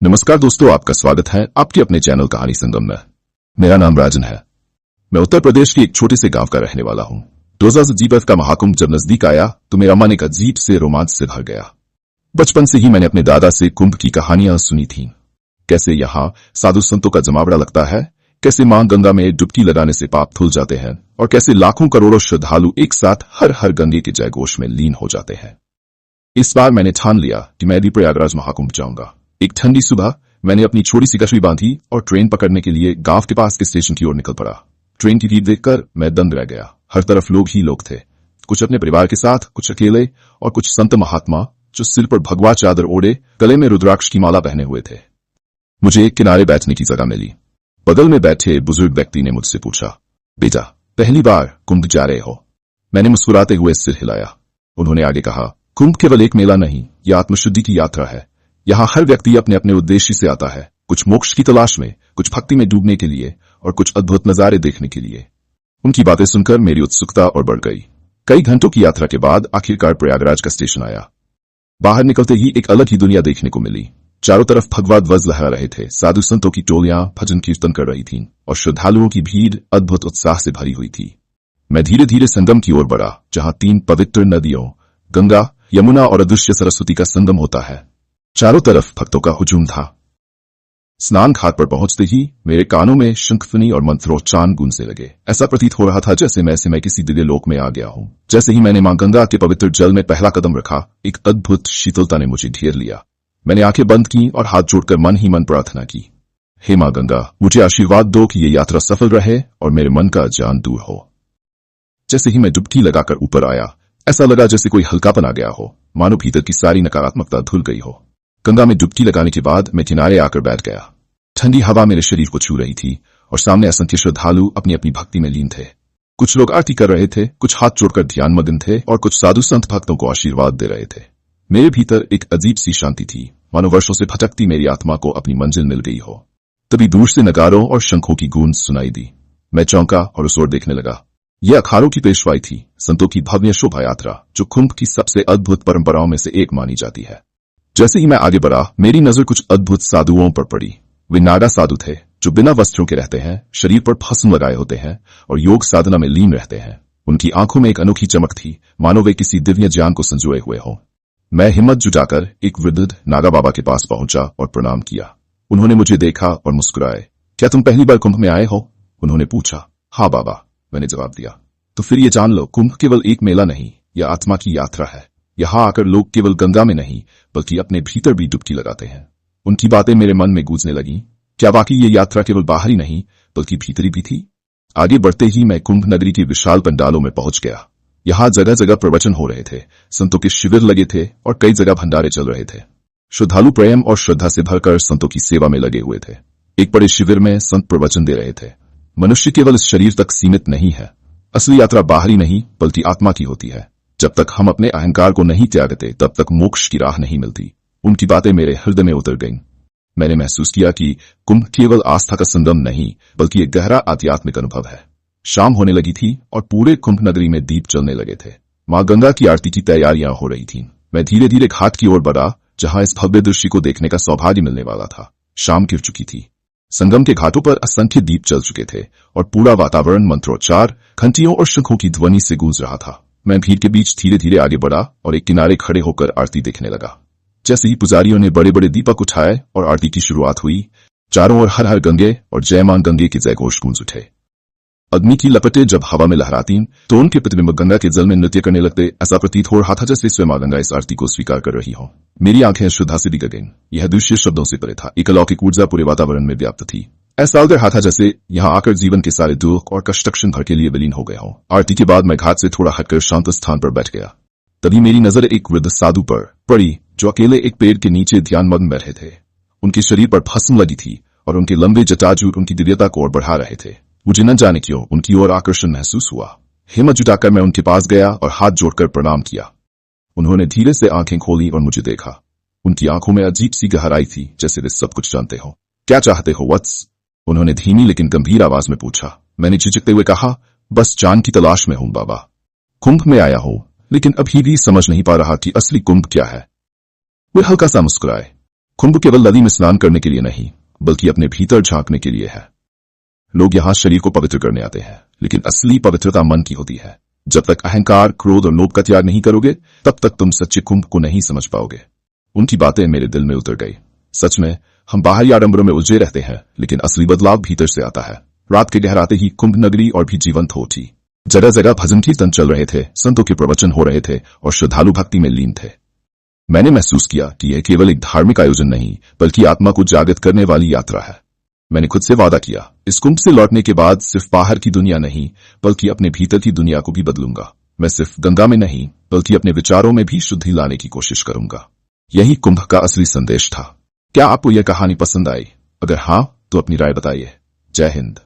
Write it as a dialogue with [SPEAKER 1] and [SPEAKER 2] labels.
[SPEAKER 1] नमस्कार दोस्तों, आपका स्वागत है आपके अपने चैनल कहानी संगम में। मेरा नाम राजन है। मैं उत्तर प्रदेश के एक छोटे से गांव का रहने वाला हूं। 2025 का महाकुंभ जब नजदीक आया तो मेरा मन एक अजीब से रोमांच से भर गया। बचपन से ही मैंने अपने दादा से कुंभ की कहानियां सुनी थीं। कैसे यहाँ साधु संतों का जमावड़ा लगता है, कैसे मां गंगा में डुबकी लगाने से पाप धुल जाते हैं और कैसे लाखों करोड़ों श्रद्धालु एक साथ हर हर गंगे के जयघोष में लीन हो जाते हैं। इस बार मैंने ठान लिया कि मैं भी प्रयागराज महाकुंभ जाऊंगा। एक ठंडी सुबह मैंने अपनी छोटी सी कश्ती बांधी और ट्रेन पकड़ने के लिए गांव के पास के स्टेशन की ओर निकल पड़ा। ट्रेन की भीड़ देखकर मैं दंग रह गया। हर तरफ लोग ही लोग थे, कुछ अपने परिवार के साथ, कुछ अकेले और कुछ संत महात्मा जो सिर पर भगवा चादर ओढ़े गले में रुद्राक्ष की माला पहने हुए थे। मुझे एक किनारे बैठने की जगह मिली। बगल में बैठे बुजुर्ग व्यक्ति ने मुझसे पूछा, बेटा पहली बार कुंभ जा रहे हो? मैंने मुस्कुराते हुए सिर हिलाया। उन्होंने आगे कहा, कुंभ केवल एक मेला नहीं, यह आत्मशुद्धि की यात्रा है। यहाँ हर व्यक्ति अपने अपने उद्देश्य से आता है, कुछ मोक्ष की तलाश में, कुछ भक्ति में डूबने के लिए और कुछ अद्भुत नजारे देखने के लिए। उनकी बातें सुनकर मेरी उत्सुकता और बढ़ गई। कई घंटों की यात्रा के बाद आखिरकार प्रयागराज का स्टेशन आया। बाहर निकलते ही एक अलग ही दुनिया देखने को मिली। चारों तरफ भगवा ध्वज लहरा रहे थे, साधु संतों की टोलियां भजन कीर्तन कर रही थीं और श्रद्धालुओं की भीड़ अद्भुत उत्साह से भरी हुई थी। मैं धीरे धीरे संगम की ओर बढ़ा, जहां 3 पवित्र नदियों गंगा, यमुना और अदृश्य सरस्वती का संगम होता है। चारों तरफ भक्तों का हुजूम था। स्नान घाट पर पहुंचते ही मेरे कानों में शंखध्वनि और मंत्रोच्चारण गूंजने लगे। ऐसा प्रतीत हो रहा था जैसे मैं किसी दिव्य लोक में आ गया हूं। जैसे ही मैंने मां गंगा के पवित्र जल में पहला कदम रखा, एक अद्भुत शीतलता ने मुझे घेर लिया। मैंने आंखें बंद की और हाथ जोड़कर मन ही मन प्रार्थना की, हे मां गंगा, मुझे आशीर्वाद दो कि ये यात्रा सफल रहे और मेरे मन का अज्ञान दूर हो। जैसे ही मैं डुबकी लगाकर ऊपर आया, ऐसा लगा जैसे कोई हल्कापन आ गया हो, मानो भीतर की सारी नकारात्मकता धुल गई हो। गंगा में डुबकी लगाने के बाद मैं किनारे आकर बैठ गया। ठंडी हवा मेरे शरीर को छू रही थी और सामने असंख्य श्रद्धालु अपनी अपनी भक्ति में लीन थे। कुछ लोग आरती कर रहे थे, कुछ हाथ जोड़कर ध्यानमग्न थे और कुछ साधु संत भक्तों को आशीर्वाद दे रहे थे। मेरे भीतर एक अजीब सी शांति थी, मानो वर्षों से भटकती मेरी आत्मा को अपनी मंजिल मिल गई हो। तभी दूर से नगारों और शंखों की गूंज सुनाई दी। मैं चौंका और उस ओर देखने लगा। यह अखाड़ों की पेशवाई थी, संतों की भव्य शोभा यात्रा, जो कुंभ की सबसे अद्भुत परंपराओं में से एक मानी जाती है। जैसे ही मैं आगे बढ़ा, मेरी नजर कुछ अद्भुत साधुओं पर पड़ी। वे नागा साधु थे, जो बिना वस्त्रों के रहते हैं, शरीर पर भस्म लगाए होते हैं और योग साधना में लीन रहते हैं। उनकी आंखों में एक अनोखी चमक थी, मानो वे किसी दिव्य ज्ञान को संजोए हुए हों। मैं हिम्मत जुटाकर एक वृद्ध नागा बाबा के पास पहुंचा और प्रणाम किया। उन्होंने मुझे देखा और मुस्कुराए। क्या तुम पहली बार कुंभ में आए हो? उन्होंने पूछा। हाँ बाबा, मैंने जवाब दिया। तो फिर ये जान लो, कुंभ केवल एक मेला नहीं, यह आत्मा की यात्रा है। यहाँ आकर लोग केवल गंगा में नहीं बल्कि अपने भीतर भी डुबकी लगाते हैं। उनकी बातें मेरे मन में गूंजने लगी। क्या वाकई ये यात्रा केवल बाहरी नहीं बल्कि भीतरी भी थी? आगे बढ़ते ही मैं कुंभ नगरी के विशाल पंडालों में पहुंच गया। यहाँ जगह जगह प्रवचन हो रहे थे, संतों के शिविर लगे थे और कई जगह भंडारे चल रहे थे। श्रद्धालु प्रेम और श्रद्धा से भरकर संतों की सेवा में लगे हुए थे। एक बड़े शिविर में संत प्रवचन दे रहे थे। मनुष्य केवल इस शरीर तक सीमित नहीं है। असली यात्रा बाहरी नहीं बल्कि आत्मा की होती है। जब तक हम अपने अहंकार को नहीं त्यागते, तब तक मोक्ष की राह नहीं मिलती। उनकी बातें मेरे हृदय में उतर गईं। मैंने महसूस किया कि कुंभ केवल आस्था का संगम नहीं बल्कि एक गहरा आध्यात्मिक अनुभव है। शाम होने लगी थी और पूरे कुंभ नगरी में दीप जलने लगे थे। मां गंगा की आरती की तैयारियां हो रही थीं। मैं धीरे धीरे घाट की ओर बढ़ा, जहां इस भव्य दृश्य को देखने का सौभाग्य मिलने वाला था। शाम गिर चुकी थी। संगम के घाटों पर असंख्य दीप जल चुके थे और पूरा वातावरण मंत्रोच्चार, घंटियों और शंखों की ध्वनि से गूंज रहा था। मैं भीड़ के बीच धीरे धीरे आगे बढ़ा और एक किनारे खड़े होकर आरती देखने लगा। जैसे ही पुजारियों ने बड़े बड़े दीपक उठाए और आरती की शुरुआत हुई, चारों ओर हर हर गंगे और जय मां गंगे के जयघोष गूंज उठे। अग्नि की लपटें जब हवा में लहराती तो उनके प्रतिबिंब गंगा के जल में नृत्य करने लगते। ऐसा प्रतीत हो रहा था जैसे स्वयं मां गंगा इस आरती को स्वीकार कर रही हो। मेरी आंखें श्रद्धा से भीग गईं। यह दृश्य शब्दों से परे था। एक अलौकिक ऊर्जा पूरे वातावरण में व्याप्त थी। ऐसा लग रहा था जैसे यहाँ आकर जीवन के सारे दुख और कष्ट क्षण भर के लिए विलीन हो गए हों। आरती के बाद मैं घाट से थोड़ा हटकर शांत स्थान पर बैठ गया। तभी मेरी नजर एक वृद्ध साधु पर पड़ी, जो अकेले एक पेड़ के नीचे ध्यानमग्न बैठे थे। उनके शरीर पर भस्म लगी थी और उनके लंबे जटाजूट उनकी दिव्यता को और बढ़ा रहे थे। मुझे न जाने क्यों उनकी ओर आकर्षण महसूस हुआ। हिम्मत जुटाकर मैं उनके पास गया और हाथ जोड़कर प्रणाम किया। उन्होंने धीरे से आंखें खोली और मुझे देखा। उनकी आंखों में अजीब सी गहराई थी, जैसे वे सब कुछ जानते हो। क्या चाहते हो वत्स? उन्होंने धीमी लेकिन गंभीर आवाज में पूछा। मैंने झिझकते हुए कहा, बस जान की तलाश में हूं बाबा। कुंभ में आया हूं, लेकिन अभी भी समझ नहीं पा रहा कि असली कुंभ क्या है। वे हल्का सा मुस्कुराए। कुंभ केवल नदी में स्नान करने के लिए नहीं बल्कि अपने भीतर झांकने के लिए है। लोग यहाँ शरीर को पवित्र करने आते हैं, लेकिन असली पवित्रता मन की होती है। जब तक अहंकार, क्रोध और लोभ का त्याग नहीं करोगे, तब तक तुम सच्चे कुंभ को नहीं समझ पाओगे। उनकी बातें मेरे दिल में उतर गई। सच में हम बाहरी आडंबरों में उलझे रहते हैं, लेकिन असली बदलाव भीतर से आता है। रात के गहराते ही कुंभ नगरी और भी जीवंत हो उठी। जगह जगह भजन कीर्तन चल रहे थे, संतों के प्रवचन हो रहे थे और श्रद्धालु भक्ति में लीन थे। मैंने महसूस किया कि यह केवल एक धार्मिक आयोजन नहीं बल्कि आत्मा को जागृत करने वाली यात्रा है। मैंने खुद से वादा किया, इस कुंभ से लौटने के बाद सिर्फ बाहर की दुनिया नहीं बल्कि अपने भीतर की दुनिया को भी बदलूंगा। मैं सिर्फ गंगा में नहीं बल्कि अपने विचारों में भी शुद्धि लाने की कोशिश करूंगा। यही कुंभ का असली संदेश था। क्या आपको यह कहानी पसंद आई? अगर हाँ, तो अपनी राय बताइए। जय हिंद।